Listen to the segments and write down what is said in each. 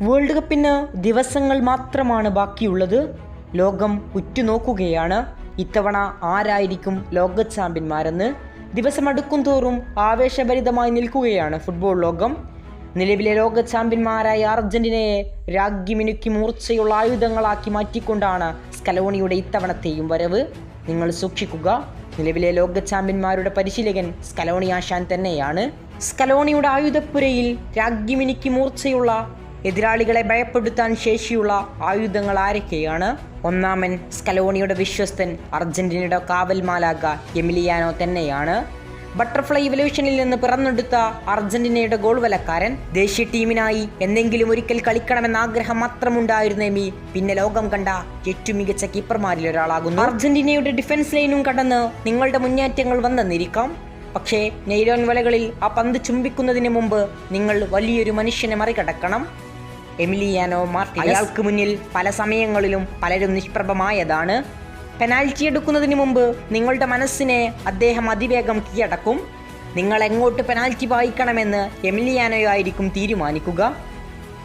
World കപ്പിന് ദിവസങ്ങൾ മാത്രമാണ് ബാക്കിയുള്ളത്. ലോകം ഉറ്റുനോക്കുകയാണ് ഇത്തവണ ആരായിരിക്കും ലോക ചാമ്പ്യന്മാരെന്ന്. ദിവസമടുക്കും തോറും ആവേശഭരിതമായി നിൽക്കുകയാണ് ഫുട്ബോൾ ലോകം. നിലവിലെ ലോക ചാമ്പ്യന്മാരായ അർജന്റീനയെ രാഗ്ഗി മിനുക്കി മൂർച്ചയുള്ള ആയുധങ്ങളാക്കി മാറ്റിക്കൊണ്ടാണ് സ്കലോണിയുടെ ഇത്തവണത്തെയും വരവ്. നിങ്ങൾ സൂക്ഷിക്കുക, നിലവിലെ ലോക ചാമ്പ്യന്മാരുടെ പരിശീലകൻ സ്കലോണി ആശാൻ തന്നെയാണ്. സ്കലോണിയുടെ ആയുധപ്പുരയിൽ രാഗ്ഗി മിനുക്കി മൂർച്ചയുള്ള എതിരാളികളെ ഭയപ്പെടുത്താൻ ശേഷിയുള്ള ആയുധങ്ങൾ ആരൊക്കെയാണ്? ഒന്നാമൻ സ്കലോണിയുടെ വിശ്വസ്തൻ അർജന്റീനയുടെ കാവൽ മാലാഖ എമിലിയാനോ തന്നെയാണ്. ബട്ടർഫ്ലൈ ഇവല്യൂഷനിൽ നിന്ന് പിറന്നെടുത്ത അർജന്റീനയുടെ ഗോൾ വലക്കാരൻ. ദേശീയ ടീമിനായി എന്തെങ്കിലും ഒരിക്കൽ കളിക്കണമെന്ന ആഗ്രഹം മാത്രമുണ്ടായിരുന്ന എമി പിന്നെ ലോകം കണ്ട ഏറ്റവും മികച്ച കീപ്പർമാരിൽ ഒരാളാകുന്നു. അർജന്റീനയുടെ ഡിഫൻസ് ലൈനും കടന്ന് നിങ്ങളുടെ മുന്നേറ്റങ്ങൾ വന്നെന്നിരിക്കാം. പക്ഷേ നെയ്ലോൺ വലകളിൽ ആ പന്ത് ചുംബിക്കുന്നതിന് മുമ്പ് നിങ്ങൾ വലിയൊരു മനുഷ്യനെ മറികടക്കണം. Emiliano Martinez. അയാൾക്ക് മുന്നിൽ പല സമയങ്ങളിലും പലരും നിഷ്പ്രഭമായതാണ്. പെനാൽറ്റി എടുക്കുന്നതിന് മുമ്പ് നിങ്ങളുടെ മനസ്സിനെ അദ്ദേഹം അതിവേഗം കീഴടക്കും. നിങ്ങൾ എങ്ങോട്ട് പെനാൽറ്റി വായിക്കണമെന്ന് എമിലിയാനോ ആയിരിക്കും തീരുമാനിക്കുക.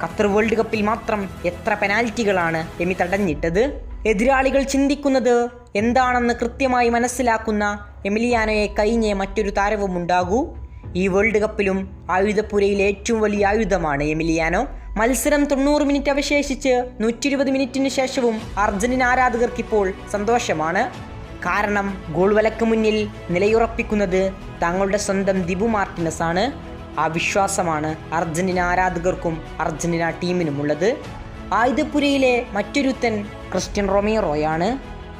ഖത്തർ വേൾഡ് കപ്പിൽ മാത്രം എത്ര പെനാൽറ്റികളാണ് എമി തടഞ്ഞിട്ടത്? എതിരാളികൾ ചിന്തിക്കുന്നത് എന്താണെന്ന് കൃത്യമായി മനസ്സിലാക്കുന്ന എമിലിയാനോയെ കഴിഞ്ഞേ മറ്റൊരു താരവുമുണ്ടാകൂ. ഈ വേൾഡ് കപ്പിലും ആയുധപ്പുരയിലെ ഏറ്റവും വലിയ ആയുധമാണ് എമിലിയാനോ. മത്സരം 90 മിനിറ്റ് അവശേഷിച്ച് 120 മിനിറ്റിന് ശേഷവും അർജന്റീന ആരാധകർക്കിപ്പോൾ സന്തോഷമാണ്. കാരണം ഗോൾ വലക്ക് മുന്നിൽ നിലയുറപ്പിക്കുന്നത് തങ്ങളുടെ സ്വന്തം ദിബു മാർട്ടിനസ് ആണ്. ആ വിശ്വാസമാണ് അർജന്റീന ആരാധകർക്കും അർജന്റീന ടീമിനുമുള്ളത്. ആയുധപ്പുരയിലെ മറ്റൊരുത്തൻ ക്രിസ്റ്റ്യൻ റൊമീറോയാണ്.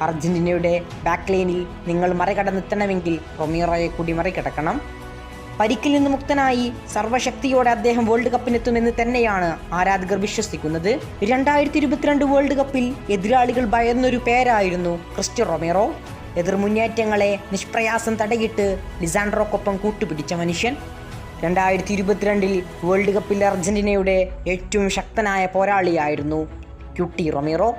അർജന്റീനയുടെ ബാക്ക് ലൈനിൽ നിങ്ങൾ മറികടന്നെത്തണമെങ്കിൽ റൊമീറോയെ കൂടി മറികടക്കണം. പരിക്കിൽ നിന്ന് മുക്തനായി സർവ്വശക്തിയോടെ അദ്ദേഹം വേൾഡ് കപ്പിനെത്തുമെന്ന് തന്നെയാണ് ആരാധകർ വിശ്വസിക്കുന്നത്. 2022 വേൾഡ് കപ്പിൽ എതിരാളികൾ ഭയന്നൊരു പേരായിരുന്നു ക്രിസ്റ്റ്യൻ റൊമീറോ. എതിർ മുന്നേറ്റങ്ങളെ നിഷ്പ്രയാസം തടയിട്ട് ലിസാൻഡ്രോക്കൊപ്പം കൂട്ടുപിടിച്ച മനുഷ്യൻ. 2022 വേൾഡ് കപ്പിൽ അർജന്റീനയുടെ ഏറ്റവും ശക്തനായ പോരാളിയായിരുന്നു ക്യൂട്ടി റൊമീറോ.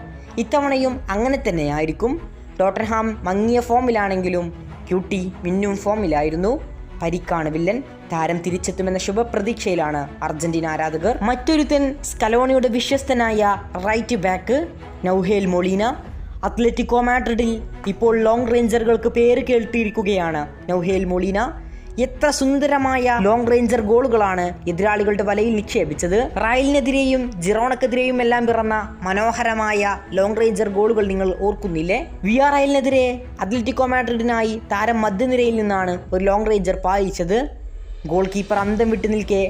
ഇത്തവണയും അങ്ങനെ തന്നെയായിരിക്കും. ടോട്ടൻഹാം മങ്ങിയ ഫോമിലാണെങ്കിലും ക്യൂട്ടി മിന്നും ഫോമിലായിരുന്നു. പരിക്കാണ് വില്ലൻ. താരം തിരിച്ചെത്തുമെന്ന ശുഭപ്രതീക്ഷയിലാണ് അർജന്റീന ആരാധകർ. മറ്റൊരുത്തൻ സ്കലോണിയുടെ വിശ്വസ്തനായ right back Nahuel Molina. Atletico മാഡ്രിഡിൽ ഇപ്പോൾ ലോങ് റേഞ്ചറുകൾക്ക് പേര് കേട്ടിരിക്കുകയാണ് നൗഹേൽ മൊളീന. എത്ര സുന്ദരമായ ലോങ് റേഞ്ചർ ഗോളുകളാണ് എതിരാളികളുടെ വലയിൽ നിക്ഷേപിച്ചത്. റയലിനെതിരെയും ജിറോണക്കെതിരെയും എല്ലാം പിറന്ന മനോഹരമായ ലോങ് റേഞ്ചർ ഗോളുകൾ നിങ്ങൾ ഓർക്കുന്നില്ലേ? വിയാറയലിനെതിരെ അത്ലറ്റിക്കോ മാഡ്രിഡിനായി താരം മധ്യനിരയിൽ നിന്നാണ് ഒരു ലോങ് റേഞ്ചർ പായിച്ചത്. ഗോൾ കീപ്പർ അന്തം വിട്ടു നിൽക്കെ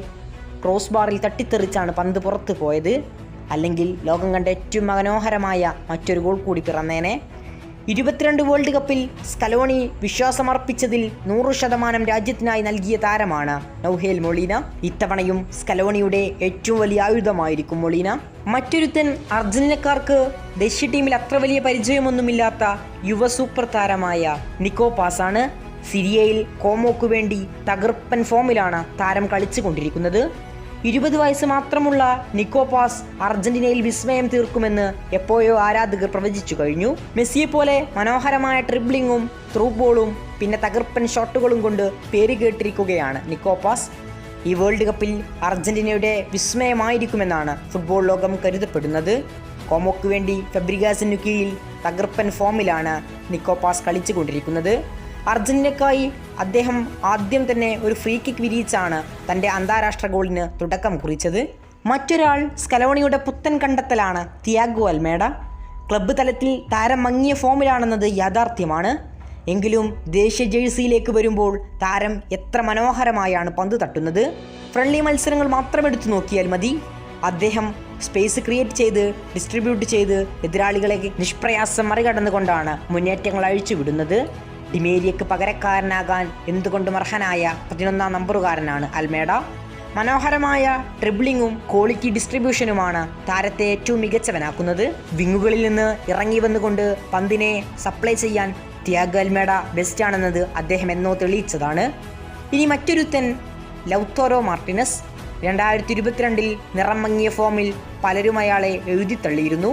ക്രോസ് ബാറിൽ തട്ടിത്തെറിച്ചാണ് പന്ത് പുറത്തു പോയത്. അല്ലെങ്കിൽ ലോകം കണ്ട ഏറ്റവും മനോഹരമായ മറ്റൊരു ഗോൾ കൂടി പിറന്നേനെ. 22 വേൾഡ് കപ്പിൽ സ്കലോണി വിശ്വാസമർപ്പിച്ചതിൽ 100% രാജ്യത്തിനായി നൽകിയ താരമാണ് നൗഹേൽ മൊളീന. ഇത്തവണയും സ്കലോണിയുടെ ഏറ്റവും വലിയ ആയുധമായിരിക്കും മൊളീന. മറ്റൊരുത്തൻ അർജന്റീനക്കാർക്ക് ദേശീയ ടീമിൽ അത്ര വലിയ പരിചയമൊന്നുമില്ലാത്ത യുവ സൂപ്പർ താരമായ നിക്കോ പാസ് ആണ്. സിരിയയിൽ കോമോക്കു വേണ്ടി തകർപ്പൻ ഫോമിലാണ് താരം കളിച്ചുകൊണ്ടിരിക്കുന്നത്. 20 വയസ്സ് മാത്രമുള്ള നിക്കോ പാസ് അർജന്റീനയിൽ വിസ്മയം തീർക്കുമെന്ന് എപ്പോഴോ ആരാധകർ പ്രവചിച്ചു കഴിഞ്ഞു. മെസ്സിയെ പോലെ മനോഹരമായ ട്രിബ്ലിങ്ങും ത്രൂ ബോളും പിന്നെ തകർപ്പൻ ഷോട്ടുകളും കൊണ്ട് പേര് കേട്ടിരിക്കുകയാണ് നിക്കോ പാസ്. ഈ വേൾഡ് കപ്പിൽ അർജന്റീനയുടെ വിസ്മയമായിരിക്കുമെന്നാണ് ഫുട്ബോൾ ലോകം കരുതപ്പെടുന്നത്. കോമോക്ക് വേണ്ടി ഫെബ്രിഗാസിനു കീഴിൽ തകർപ്പൻ ഫോമിലാണ് നിക്കോ പാസ് കളിച്ചുകൊണ്ടിരിക്കുന്നത്. അർജന്റീനക്കായി അദ്ദേഹം ആദ്യം തന്നെ ഒരു ഫ്രീ കിക്ക് വിരിയിച്ചാണ് തൻ്റെ അന്താരാഷ്ട്ര ഗോളിന് തുടക്കം കുറിച്ചത്. മറ്റൊരാൾ സ്കലോണിയുടെ പുത്തൻ കണ്ടെത്തലാണ് തിയാഗോ അൽമേഡ. ക്ലബ്ബ് തലത്തിൽ താരം മങ്ങിയ ഫോമിലാണെന്നത് യാഥാർത്ഥ്യമാണ്. എങ്കിലും ദേശീയ ജേഴ്സിയിലേക്ക് വരുമ്പോൾ താരം എത്ര മനോഹരമായാണ് പന്ത് തട്ടുന്നത്. ഫ്രണ്ട്ലി മത്സരങ്ങൾ മാത്രം എടുത്തു നോക്കിയാൽ മതി. അദ്ദേഹം സ്പേസ് ക്രിയേറ്റ് ചെയ്ത് ഡിസ്ട്രിബ്യൂട്ട് ചെയ്ത് എതിരാളികളെ നിഷ്പ്രയാസം മറികടന്നുകൊണ്ടാണ് മുന്നേറ്റങ്ങൾ അഴിച്ചുവിടുന്നത്. ഡിമേരിയക്ക് പകരക്കാരനാകാൻ എന്തുകൊണ്ടും അർഹനായ 11ാം നമ്പറുകാരനാണ് അൽമേഡ. മനോഹരമായ ട്രിബ്ലിങ്ങും ക്വാളിറ്റി ഡിസ്ട്രിബ്യൂഷനുമാണ് താരത്തെ ഏറ്റവും മികച്ചവനാക്കുന്നത്. വിങ്ങുകളിൽ നിന്ന് ഇറങ്ങി വന്നുകൊണ്ട് പന്തിനെ സപ്ലൈ ചെയ്യാൻ തിയാഗോ അൽമേഡ ബെസ്റ്റാണെന്നത് അദ്ദേഹം എന്നോ തെളിയിച്ചതാണ്. ഇനി മറ്റൊരുത്തൻ ലൗതാരോ മാർട്ടിനസ്. 2022 നിറം മങ്ങിയ ഫോമിൽ പലരും അയാളെ എഴുതിത്തള്ളിയിരുന്നു.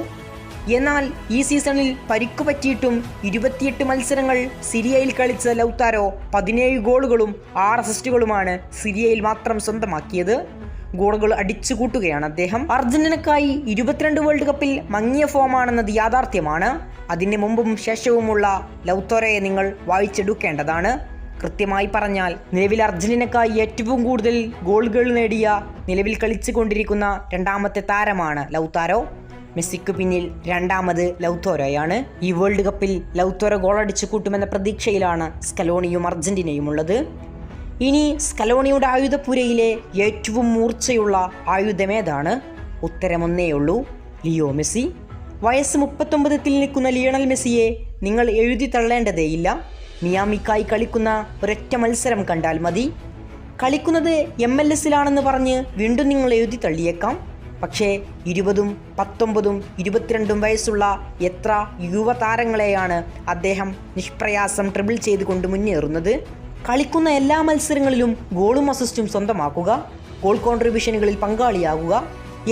എന്നാൽ ഈ സീസണിൽ പരിക്കു പറ്റിയിട്ടും 28 മത്സരങ്ങൾ സിരിയയിൽ കളിച്ച ലൗതാരോ 17 ഗോളുകളും 6 അസിസ്റ്റുകളുമാണ് സിരിയയിൽ മാത്രം സ്വന്തമാക്കിയത്. ഗോളുകൾ അടിച്ചു കൂട്ടുകയാണ് അദ്ദേഹം. അർജന്റീനക്കായി 22 വേൾഡ് കപ്പിൽ മങ്ങിയ ഫോമാണെന്നത് യാഥാർത്ഥ്യമാണ്. അതിന് മുമ്പും ശേഷവുമുള്ള ലൗതാരോയെ നിങ്ങൾ വായിച്ചെടുക്കേണ്ടതാണ്. കൃത്യമായി പറഞ്ഞാൽ നിലവിൽ അർജന്റീനക്കായി ഏറ്റവും കൂടുതൽ ഗോളുകൾ നേടിയ നിലവിൽ കളിച്ചുകൊണ്ടിരിക്കുന്ന രണ്ടാമത്തെ താരമാണ് ലൗതാരോ. മെസ്സിക്ക് പിന്നിൽ രണ്ടാമത് ലൗതാരോയാണ്. ഈ വേൾഡ് കപ്പിൽ ലൗതാരോ ഗോളടിച്ചു കൂട്ടുമെന്ന പ്രതീക്ഷയിലാണ് സ്കലോണിയും അർജന്റീനയും ഉള്ളത്. ഇനി സ്കലോണിയുടെ ആയുധപ്പുരയിലെ ഏറ്റവും മൂർച്ചയുള്ള ആയുധമേതാണ്? ഉത്തരമൊന്നേയുള്ളൂ, ലിയോ മെസ്സി. വയസ്സ് 39 നിൽക്കുന്ന ലിയണൽ മെസ്സിയെ നിങ്ങൾ എഴുതി തള്ളേണ്ടതേയില്ല. മിയാമിക്കായി കളിക്കുന്ന ഒരൊറ്റ മത്സരം കണ്ടാൽ മതി. കളിക്കുന്നത് MLS-ലാണെന്ന് പറഞ്ഞ് വീണ്ടും നിങ്ങൾ എഴുതി തള്ളിയേക്കാം. പക്ഷേ 20, 19, 22 വയസ്സുള്ള എത്ര യുവതാരങ്ങളെയാണ് അദ്ദേഹം നിഷ്പ്രയാസം ട്രിബിൾ ചെയ്തുകൊണ്ട് മുന്നേറുന്നത്. കളിക്കുന്ന എല്ലാ മത്സരങ്ങളിലും ഗോളും അസിസ്റ്റും സ്വന്തമാക്കുക, ഗോൾ കോൺട്രിബ്യൂഷനുകളിൽ പങ്കാളിയാകുക.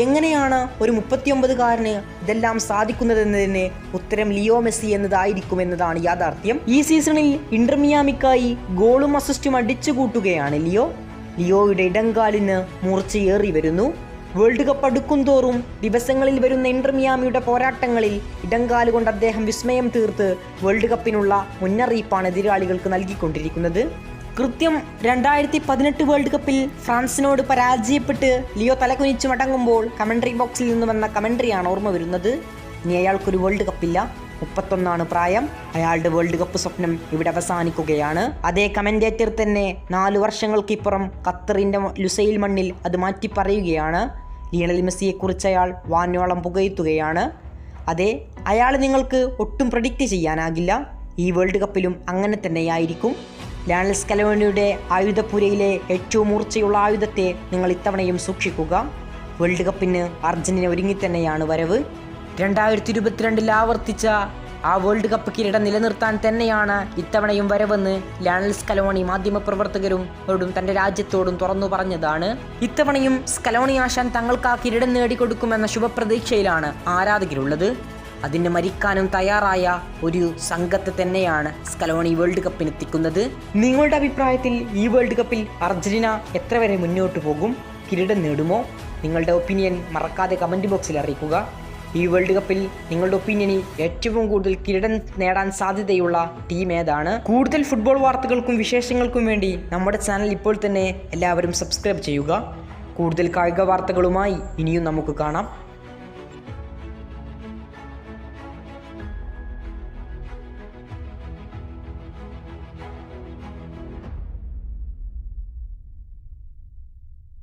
എങ്ങനെയാണ് ഒരു 39-കാരന് ഇതെല്ലാം സാധിക്കുന്നതെന്നതിന് ഉത്തരം ലിയോ മെസ്സി എന്നതായിരിക്കുമെന്നതാണ് യാഥാർത്ഥ്യം. ഈ സീസണിൽ ഇന്റർ മിയാമിക്കായി ഗോളും അസിസ്റ്റും അടിച്ചു കൂട്ടുകയാണ് ലിയോയുടെ ഇടങ്കാലിന് മൂർച്ചയേറി വരുന്നു. വേൾഡ് കപ്പ് അടുക്കും തോറും ദിവസങ്ങളിൽ വരുന്ന ഇന്റർ മിയാമിയുടെ പോരാട്ടങ്ങളിൽ ഇടങ്കാലുകൊണ്ട് അദ്ദേഹം വിസ്മയം തീർത്ത് വേൾഡ് കപ്പിനുള്ള മുന്നറിയിപ്പാണ് എതിരാളികൾക്ക് നൽകിക്കൊണ്ടിരിക്കുന്നത്. കൃത്യം 2018 വേൾഡ് കപ്പിൽ ഫ്രാൻസിനോട് പരാജയപ്പെട്ട് ലിയോ തലകുനിച്ച് മടങ്ങുമ്പോൾ കമൻട്രി ബോക്സിൽ നിന്ന് വന്ന കമൻട്രിയാണ് ഓർമ്മ വരുന്നത്. ഇനി അയാൾക്കൊരു വേൾഡ് കപ്പില്ല, 31 പ്രായം. അയാളുടെ വേൾഡ് കപ്പ് സ്വപ്നം ഇവിടെ അവസാനിക്കുകയാണ്. അതേ കമന്റേറ്റർ തന്നെ 4 വർഷങ്ങൾക്കിപ്പുറം ഖത്തറിന്റെ ലുസൈൽ മണ്ണിൽ അത് മാറ്റി പറയുകയാണ്. ലിയണൽ മെസ്സിയെക്കുറിച്ച് അയാൾ വാനോളം പുകഴ്ത്തുകയാണ്. അതെ, അയാൾ നിങ്ങൾക്ക് ഒട്ടും പ്രഡിക്റ്റ് ചെയ്യാനാകില്ല. ഈ വേൾഡ് കപ്പിലും അങ്ങനെ തന്നെയായിരിക്കും. ലയണൽ സ്കലോണിയുടെ ആയുധപ്പുരയിലെ ഏറ്റവും മൂർച്ചയുള്ള ആയുധത്തെ നിങ്ങൾ ഇത്തവണയും സൂക്ഷിക്കുക. വേൾഡ് കപ്പിന് അർജന്റീന ഒരുങ്ങിത്തന്നെയാണ് വരവ്. 2022 ആവർത്തിച്ച ആ വേൾഡ് കപ്പ് കിരീടം നിലനിർത്താൻ തന്നെയാണ് ഇത്തവണയും വരവെന്ന് ലയണൽ സ്കലോണി മാധ്യമപ്രവർത്തകരോടും തൻ്റെ രാജ്യത്തോടും തുറന്നു പറഞ്ഞതാണ്. ഇത്തവണയും സ്കലോണി ആശാൻ തങ്ങൾക്ക് ആ കിരീടം നേടിക്കൊടുക്കുമെന്ന ശുഭപ്രതീക്ഷയിലാണ് ആരാധകരുള്ളത്. അതിന് മരിക്കാനും തയ്യാറായ ഒരു സംഘത്തെ തന്നെയാണ് സ്കലോണി വേൾഡ് കപ്പിനെത്തിക്കുന്നത്. നിങ്ങളുടെ അഭിപ്രായത്തിൽ ഈ വേൾഡ് കപ്പിൽ അർജന്റീന എത്ര വരെ മുന്നോട്ട് പോകും? കിരീടം നേടുമോ? നിങ്ങളുടെ ഒപ്പീനിയൻ മറക്കാതെ കമൻറ്റ് ബോക്സിൽ അറിയിക്കുക. ഈ വേൾഡ് കപ്പിൽ നിങ്ങളുടെ ഒപ്പീനിയനിൽ ഏറ്റവും കൂടുതൽ കിരീടം നേടാൻ സാധ്യതയുള്ള ടീം ഏതാണ്? കൂടുതൽ ഫുട്ബോൾ വാർത്തകൾക്കും വിശേഷങ്ങൾക്കും വേണ്ടി നമ്മുടെ ചാനൽ ഇപ്പോൾ തന്നെ എല്ലാവരും സബ്സ്ക്രൈബ് ചെയ്യുക. കൂടുതൽ കായിക വാർത്തകളുമായി ഇനിയും നമുക്ക് കാണാം.